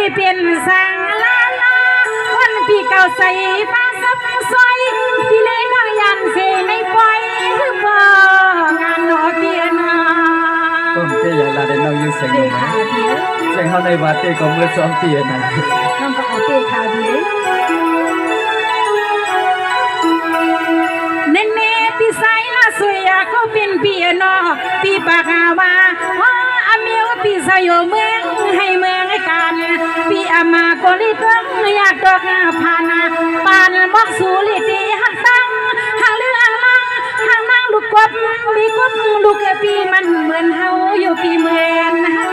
ปีเป็นสังลาลาวันปีเก่าใส่ฟ้าซับซอยปีเล่นองยันเสในปล่อยคือบ่งานนอเปียนาก็ไม่ใช่อย่างไรเดี๋ยวน้องยืนเสียงหนุ่มนะเสียงเขาในวัดเต้ก็เมื่อ2 ปีนะน้องก็เอาเต้ข่าวดีเน่เน่ปีไซละสวยก็เป็นปีนอปีปากาวาอาเมียวปีสยเมืองให้เมืองให้การปีอามาโกลิตึงอยากดอกพานาปานมอกสูลิตีหักตั้งหักเรื่องลังหักนางลูกกบมีกบลูกปีมันเหมือนเฮาอยู่ปีเหมือนเฮา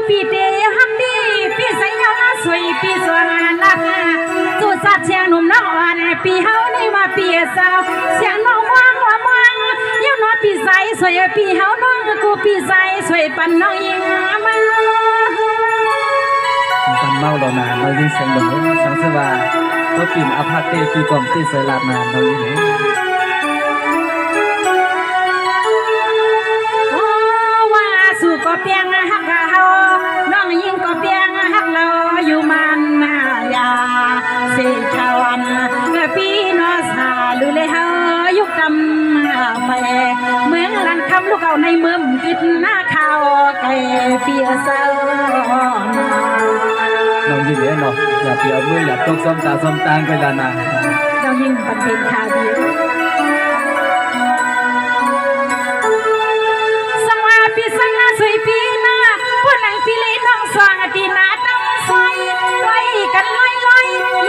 ปีเตยฮักดีปีใส่ยาสวยปีสวยลักจูสัดเชียงหนุ่มน้องอ่อนปีเฮาในว่าปีสาวเสียงน้องว่างว่าว่างยังน้อยปีใส่สวยปีเฮาน้องกูปีใส่สวยปันน้องยิงมาปันเมาดอนานน้องยิงเสียงหนุ่มสังสว่าก็ปีมอภาเตปีกอมตีเสลาดนานน้องยิงสู่ก็เปียงฮักเฮาน้องยิงก็เปียงฮักเราอยู่มันยาเสียชาวันปีนอสาลุเลเฮายุกำไปเมืองลันคำลูกเอาในเมืองกินหน้าข้าวไก่เปียเศร้าน้องยิงเนาะอย่าเปียมืออย่าตกซ้ำตาซ้ำตางไปละนะน้องยิงปันเป็นข่าวดีปีสังสวยปีหน้าผู้นังปีเล่น้องสว่างตีนาตั้งซอยลอยกันลอย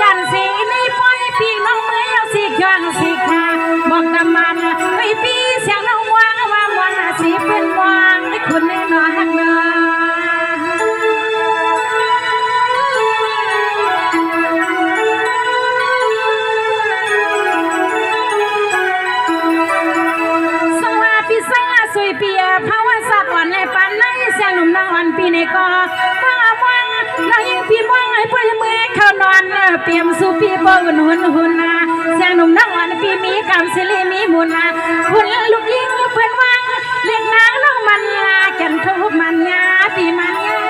ยันสีในปอยปีน้องเมื่อยังสีขวางสีขาบอกตำมันไว้ปีเสียงน้องวางว่ามองสีเป็นวางให้คนในนอหักนาสวยเปียภาวะสัตว์อ่อนในปันในเสียงหนุ่มน้องอ่อนปีในก็บ้าว่างน้องยิงปีม่วงให้เพื่อเมื่อเขานอนเปี่ยมสู่ปีบ่หุ่นนาเสียงหนุ่มน้องอ่อนปีมีกำสิลีมีมุนนาคุณลูกยิงเพื่อนว่างเรียกนางน้องมันยาแก่นทุกมันยาปีมันยา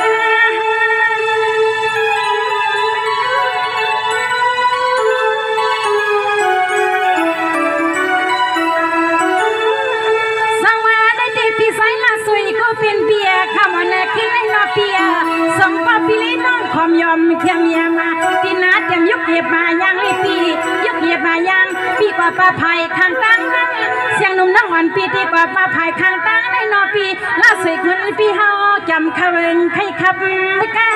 เป็นเบียร์ข้ามันขึ้นในนอเปียส่งป้าปีลีน้องคอมยอมเทียมยามาที่นาเตรียมยุกเหยียบมายังลิปียุกเหยียบมายังปีกว่าป้าไผ่ข้างตั้งนั้นเสียงหนุ่มน้องอ่อนปีดีกว่าป้าไผ่ข้างตั้งในนอปีล่าสวยคุณปีเฮาจำเขาเองใครขับไม่กล้า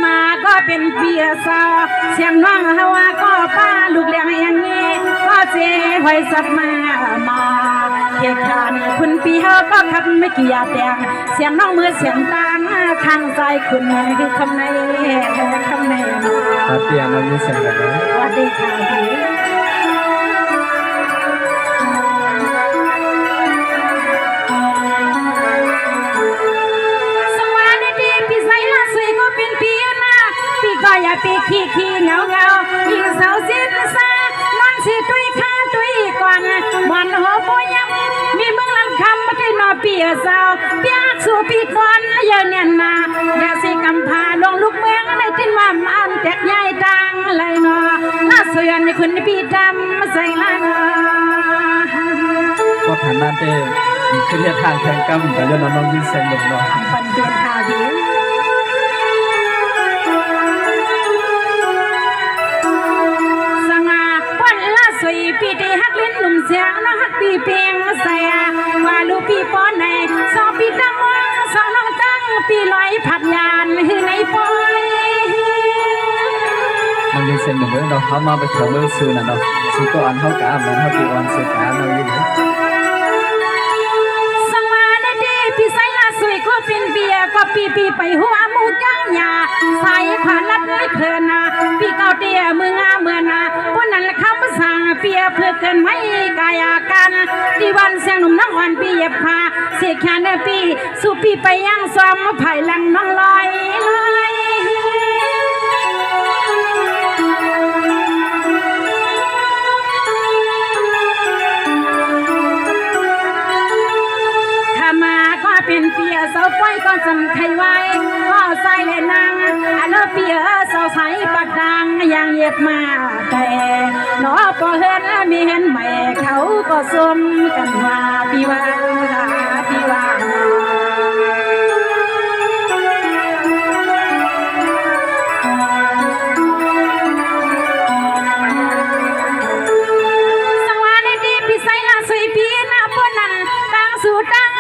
มาก็เป็นเปียสาวเสียงน้องฮาวาก็ป้าลูกเลี้ยงอย่างนี้ก็เจ๊หอยสับมาเกี่ยขานคุณปีเฮาก็ขับไม่เกี่ยแดงเสียงน้องมือเสียงต่างข้างซ้ายคุณคือคำในมาเตียน้องมือเสียงแบบนี้สวัสดีค่ะก็อย่าไปขี้เงายิงเสาเสียนซานอนสิตุยข้าตุยก่อนมันหัวปุยมีเมืองลำคำมาที่นอเปียเสาเปียสู่ปีนอนอย่าเนียนนาอย่าสิกำพาลงลูกเมืองในที่ว่ามันแตกใหญ่ตังเลยนอน่าเสือนในคุณปีดำใส่ละนอก็ผ่านนั่นเองขึ้นทางแข่งกำแต่ยนน้องยิงเสียงหนุ่มเนาะปันเดียนข่าวดีสวยปีที่ฮักลิ้นหนุ่มเสียงน้องฮักปีเพียงใส่ว่าลูกปีป้อนในสองปีตั้งสองน้องตั้งปีลอยผัดยานคือในปอยมันยังเส้นหนุ่มเนาะเขามาไปเที่ยวเมืองซูน่ะเนาะซูก็อันเขากะมันเขาปีอ่อนซูกะเราอยู่นี่สมาในดีปีใส่ละสวยก็เป็นเบียร์ก็ปีไปหัวมูจังยาใส่ขวานลัดไม่เคลื่อนนะปีเก่าเตี้ยมืองาเมื่อนาพวกนั้นคำสั่งเปีย เพื่อเกินไม่กายอาการดีวันเสียงหนุ่มน้องอ่อนปีเย็บผ้าเสียแขนปีสู่ปีไปยังซ้อมภายหลังน้องลอยเป็นเปียเสาไฟก็จำใครไว้ก็ใส่เลยนางอันเลิเปียเสาใสปักดังยังเย็บมาแต่หนอพอเห็นมีเห็นใหม่เขาก็สมกันว่าพี่ว่าพี่ว่าสวัสดีพี่ใส่ละสวยพี่นะพวกนั้นตั้งสู่ตั้ง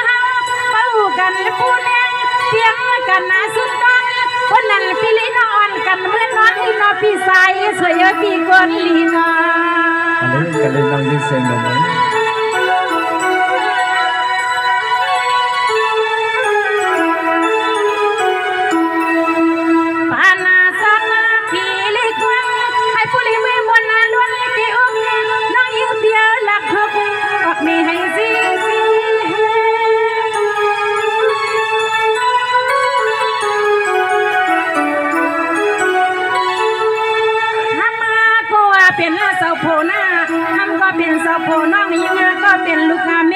กันผู้เลี้ยงเพียงกันนาสุดตอนวันนั้นพี่ลีนอนกันเมื่อนอนที่นอพี่สายสวยพี่คนลีนออันนี้กันเลยน้องยิ่งเสียงหนุ่มปานาสันพี่ลีกวังให้ผู้ลีไม่มวนนาล้วนเกี่ยวน้องยืมเดียวหลักหกออกมีให้ซีเป็นเสาโพนาทำก็เป็นเสาโพน้องยิงก็เป็นลูกค้าเม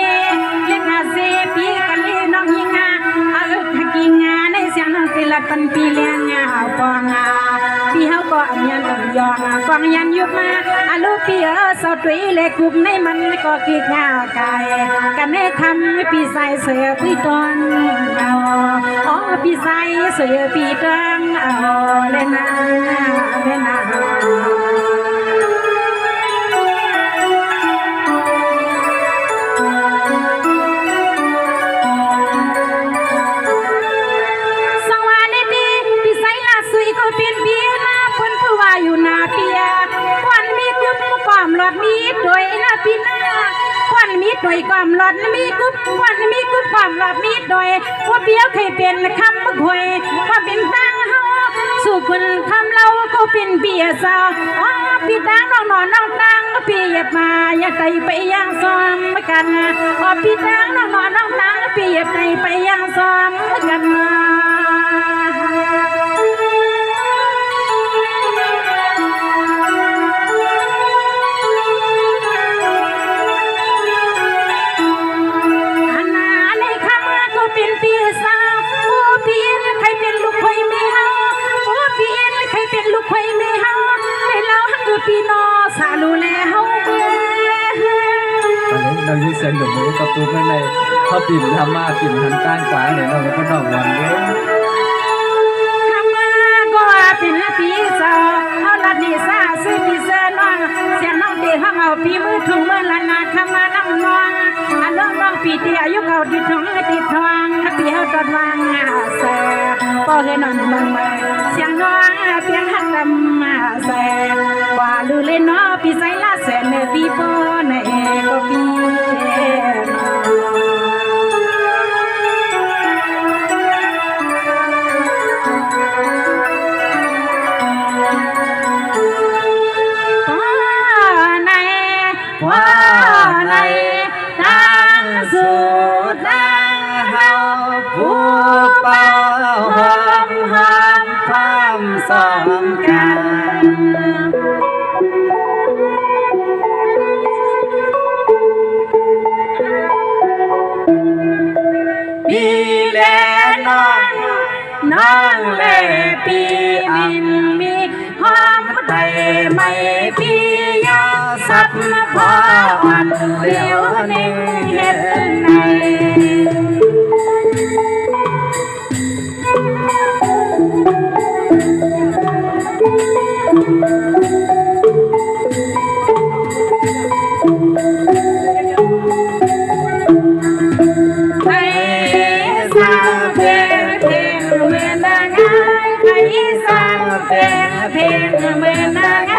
เล็กอาเซปีกันลีน้องยิงหักกิงในเสียงน้องตีละปันปีเลี้ยงปองปีเฮาก็อันยันอันยองกองยันยุบมาลูกปีเสาตุยเล็กกุบในมันก็กิกากายกันในคำปีใส่เสือปีตอนอ๋อปีใส่เสือปีตังเล่นนาเล่นนาอยู่นาเปียควันมีกุบความหลอดมีดวยนาปีนาควันมีดวยความหลอดมีกุบควันมีกุบความหลอดมีดวยว่าเปียวเคยเป็นคำมะควยว่าเป็นตั้งเฮาสู่คนคำเราก็เป็นเปียสาวปีตั้งน้องนอนน้องตั้งเปียมาอย่าใจไปยังซ้อมกันปีตั้งน้องนอนน้องตั้งเปียไปยังซ้อมกันเป็นปีสาวผู้ปีนใครเป็นลูกคอยไม่เฮาผู้ปีนใครเป็นลูกคอยไม่เฮาไปเล่าฮักคือปีนอสาลูแลเฮาเบ้ตอนนี้เรายิ่งเสียงหนุ่มกับตัวไม่ในเขาปิ่นทำมาปิ่นทำตั้งกว่าเนี่ยเราก็ต้องวันเว้ยทำมาก็ว่าเป็นปีสาวเอาละดีซาซื้อปีเสน้องเสียงน้องเด็กห้องเอาปีมือถุงมือละนาคำมานั่งนอนน้องปีเดียอายุเก่าติดทองติดทองปีเฮาตอนวางแซ่ก็เห็นนอนมองมาเสียงน้องเพียงหักดำแซ่ว่าลือเล่นน้อปีใส่ละแสนปีโปนก็ปีสุดแรงเฮาผู้เป่าหอมหอมความสองกันปีแลน้องแลปีมินมีหอมไทยไม่ปียาสับพออันเดียวนิ่งเห็ดในเพลงเมื่อนางไ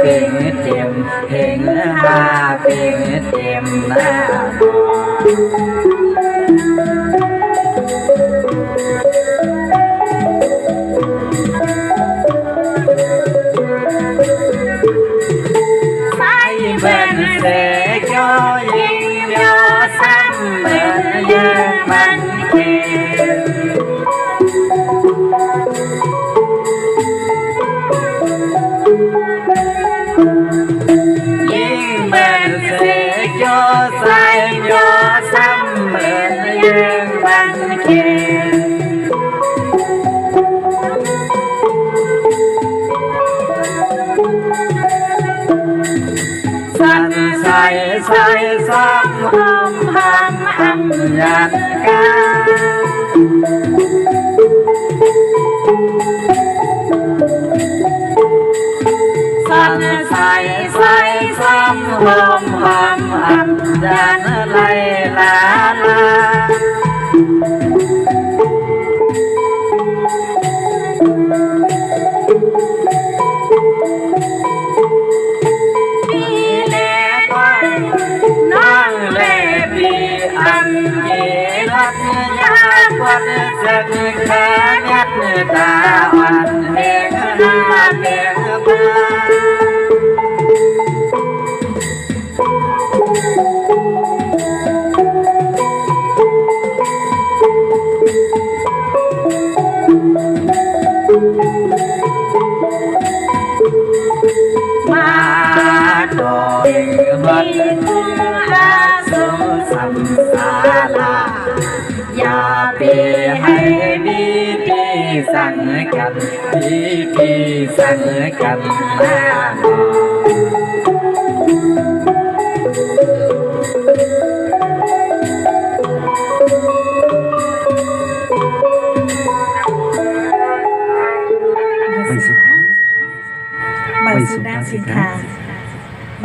เป็งเต็มเฮงหาเป็งเต็มหน้าเบิ่นเสกโยยิงโยซ้ำเบิ่นยืนมันเกยิงเบิ่นเสกโยใส่โยซ้ำเบิ่นยืนมันเกสันใส่ใส่ซ้ำหอมหอมหำยันกาสันใส่ใส่ซ้ำหอมหอมหำยันไลลาลาอันเยลักยาพันสักแค่เน็ตตาอันเฮงนาเฮงบามาโดยบัดอาสุสัมสาลาอย่าไปให้ดีปีสั่งกันดีปีสั่งกันมาไม่สุดาสิค่ะ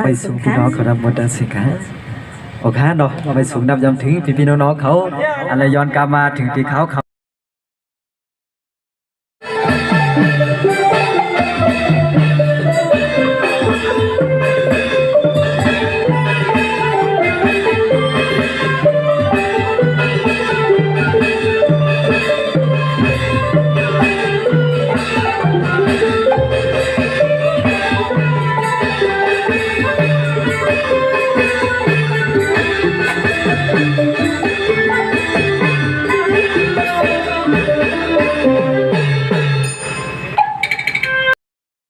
ไปสูงพี่น้องเขารับหมดสิคะโอเคเนาะเราไปสูงนับยำถึงพี่น้องเขาอะไรย้อนกลับมาถึงที่เขา